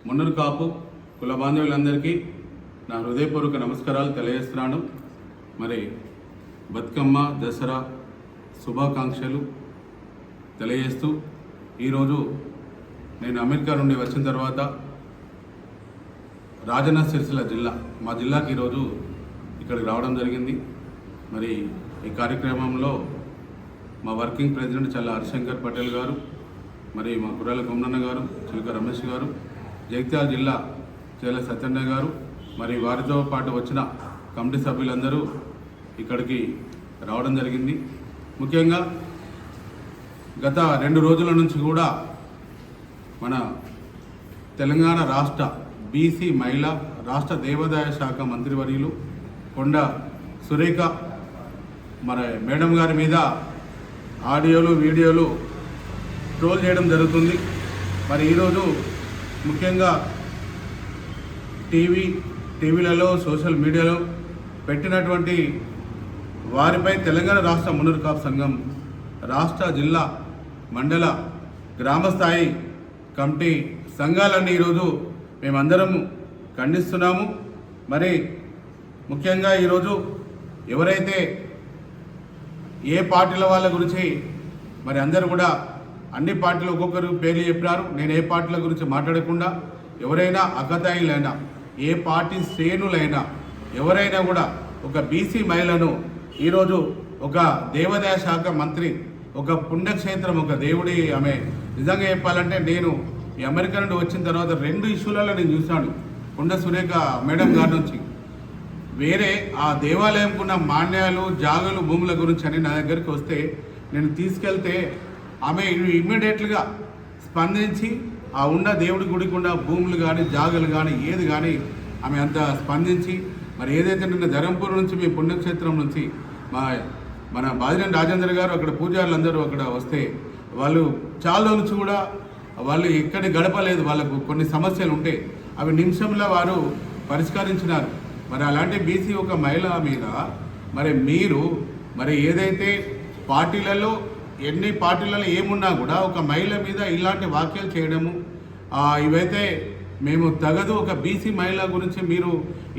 మున్నూరు కాపు కుల బాంధవులందరికీ నా హృదయపూర్వక నమస్కారాలు తెలియజేస్తున్నాను. మరి బతుకమ్మ దసరా శుభాకాంక్షలు తెలియజేస్తూ ఈరోజు నేను అమెరికా నుండి వచ్చిన తర్వాత రాజన్న సిరిసిల్ల జిల్లా మా జిల్లాకి ఈరోజు ఇక్కడికి రావడం జరిగింది. మరి ఈ కార్యక్రమంలో మా వర్కింగ్ ప్రెసిడెంట్ చల్ల హరిశంకర్ పటేల్ గారు, మరి మా కుర్రాల కొమ్మన్న గారు, చిలుక రమేష్ గారు, జగిత్యాల జిల్లా చేల సత్యన్న గారు, మరి వారితో పాటు వచ్చిన కమిటీ సభ్యులందరూ ఇక్కడికి రావడం జరిగింది. ముఖ్యంగా గత 2 రోజుల నుంచి కూడా మన తెలంగాణ రాష్ట్ర బీసీ మహిళా రాష్ట్ర దేవాదాయ శాఖ మంత్రివర్యులు కొండ సురేఖ మరి మేడం గారి మీద ఆడియోలు వీడియోలు ట్రోల్ చేయడం జరుగుతుంది. మరి ఈరోజు ముఖ్యంగా టీవీలలో సోషల్ మీడియాలో పెట్టినటువంటి వారిపై తెలంగాణ రాష్ట్ర మున్నూరు కాపు సంఘం రాష్ట్ర జిల్లా మండల గ్రామస్థాయి కమిటీ సంఘాలన్నీ ఈరోజు మేమందరం ఖండిస్తున్నాము. మరి ముఖ్యంగా ఈరోజు ఎవరైతే ఏ పార్టీల వాళ్ళ గురించి మరి అందరూ కూడా అన్ని పార్టీలు ఒక్కొక్కరు పేర్లు చెప్పినారు. నేను ఏ పార్టీల గురించి మాట్లాడకుండా ఎవరైనా అగతాయిలైనా ఏ పార్టీ శ్రేణులైనా ఎవరైనా కూడా ఒక బీసీ మహిళను ఈరోజు ఒక దేవాదాయ శాఖ మంత్రి, ఒక పుణ్యక్షేత్రం, ఒక దేవుడి ఆమె నిజంగా చెప్పాలంటే నేను ఈ అమెరికా నుండి వచ్చిన తర్వాత 2 ఇష్యూలలో నేను చూశాను. కొండ సురేఖ మేడం గారి నుంచి వేరే ఆ దేవాలయంకున్న మాన్యాలు జాగలు భూముల గురించి అని నా దగ్గరికి వస్తే నేను తీసుకెళ్తే ఆమె ఇమ్మీడియట్గా స్పందించి ఆ ఉన్న దేవుడి గుడికి ఉన్న భూములు కానీ జాగలు కానీ ఏది కానీ ఆమె అంత స్పందించి మరి ఏదైతే నిన్న ధరంపూర్ నుంచి మీ పుణ్యక్షేత్రం నుంచి మన బాదినేని రాజేంద్ర గారు అక్కడ పూజారులందరూ అక్కడ వస్తే వాళ్ళు చాలా నుంచి కూడా వాళ్ళు ఎక్కడి గడపలేదు, వాళ్ళకు కొన్ని సమస్యలు ఉంటే అవి నిమిషంలో వారు పరిష్కరించినారు. మరి అలాంటి బీసీ ఒక మహిళ మీద మరి మీరు మరి ఏదైతే పార్టీలలో ఎన్ని పార్టీలలో ఏమున్నా కూడా ఒక మహిళ మీద ఇలాంటి వ్యాఖ్యలు చేయడము ఇవైతే మేము తగదు. ఒక బీసీ మహిళ గురించి మీరు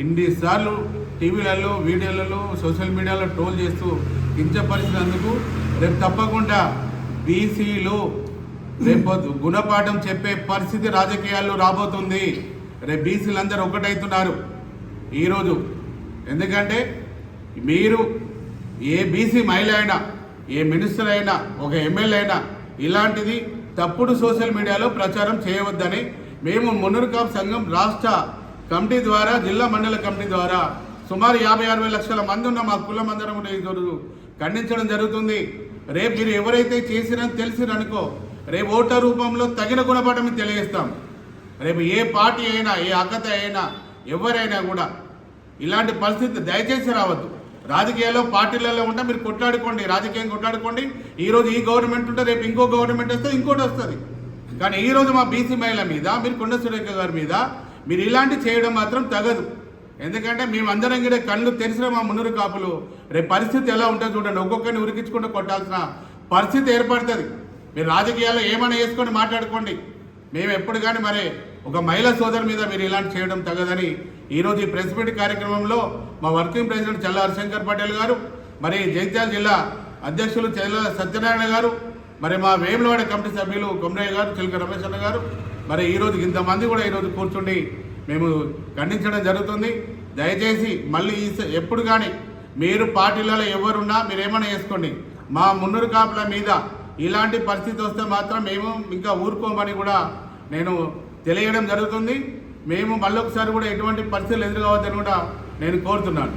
ఇన్నిసార్లు టీవీలలో వీడియోలలో సోషల్ మీడియాలో ట్రోల్ చేస్తూ కించపరిచినందుకు రేపు తప్పకుండా బీసీలు రేపు గుణపాఠం చెప్పే పరిస్థితి రాజకీయాల్లో రాబోతుంది. రేపు బీసీలందరూ ఒకటవుతున్నారు ఈరోజు. ఎందుకంటే మీరు ఏ బీసీ మహిళ అయినా, ఏ మినిస్టర్ అయినా, ఒక ఎమ్మెల్యే అయినా ఇలాంటిది తప్పుడు సోషల్ మీడియాలో ప్రచారం చేయవద్దని మేము మున్నూరు కాపు సంఘం రాష్ట్ర కమిటీ ద్వారా, జిల్లా మండల కమిటీ ద్వారా సుమారు 50-60 లక్షల మంది ఉన్న మా కులం అందరం కూడా ఈరోజు ఖండించడం జరుగుతుంది. రేపు మీరు ఎవరైతే చేసిరని తెలిసిరనుకో రేపు ఓటర్ రూపంలో తగిన గుణపాఠం తెలియజేస్తాం. రేపు ఏ పార్టీ అయినా, ఏ అక్కత అయినా, ఎవరైనా కూడా ఇలాంటి పరిస్థితి దయచేసి రావద్దు. రాజకీయాల్లో పార్టీలలో ఉంటే మీరు కొట్లాడుకోండి, రాజకీయం కొట్లాడుకోండి. ఈరోజు ఈ గవర్నమెంట్ ఉంటే రేపు ఇంకో గవర్నమెంట్ వస్తే ఇంకోటి వస్తుంది. కానీ ఈరోజు మా బీసీ మహిళ మీద, మీరు కొండ సురేఖ గారి మీద మీరు ఇలాంటి చేయడం మాత్రం తగదు. ఎందుకంటే మేమందరం కూడా కళ్ళు తెరిచిన మా మున్నూరు కాపులు రేపు పరిస్థితి ఎలా ఉంటుందో చూడండి. ఒక్కొక్కరిని ఉరికించుకుంటూ కొట్టాల్సిన పరిస్థితి ఏర్పడుతుంది. మీరు రాజకీయాల్లో ఏమైనా వేసుకొని మాట్లాడుకోండి. మేము ఎప్పుడు కానీ మరి ఒక మహిళా సోదరు మీద మీరు ఇలాంటి చేయడం తగదని ఈరోజు ఈ ప్రెస్ మీట్ కార్యక్రమంలో మా వర్కింగ్ ప్రెసిడెంట్ చల్ల హరిశంకర్ పటేల్ గారు, మరి జగిత్యాల జిల్లా అధ్యక్షులు చేల సత్యనారాయణ గారు, మరి మా వేములవాడ కమిటీ సభ్యులు కొమరయ్య గారు, చిలుక రమేష్ అన్న గారు, మరి ఈరోజు ఇంతమంది కూడా ఈరోజు కూర్చుండి మేము ఖండించడం జరుగుతుంది. దయచేసి మళ్ళీ ఎప్పుడు కానీ మీరు పార్టీలలో ఎవరున్నా మీరు ఏమైనా చేసుకోండి. మా మున్నూరు కాపుల మీద ఇలాంటి పరిస్థితి వస్తే మాత్రం మేము ఇంకా ఊరుకోమని కూడా నేను తెలియడం జరుగుతుంది. మేము మళ్ళొకసారి కూడా ఎటువంటి పరిస్థితులు ఎదురుకావద్దని కూడా నేను కోరుతున్నాను.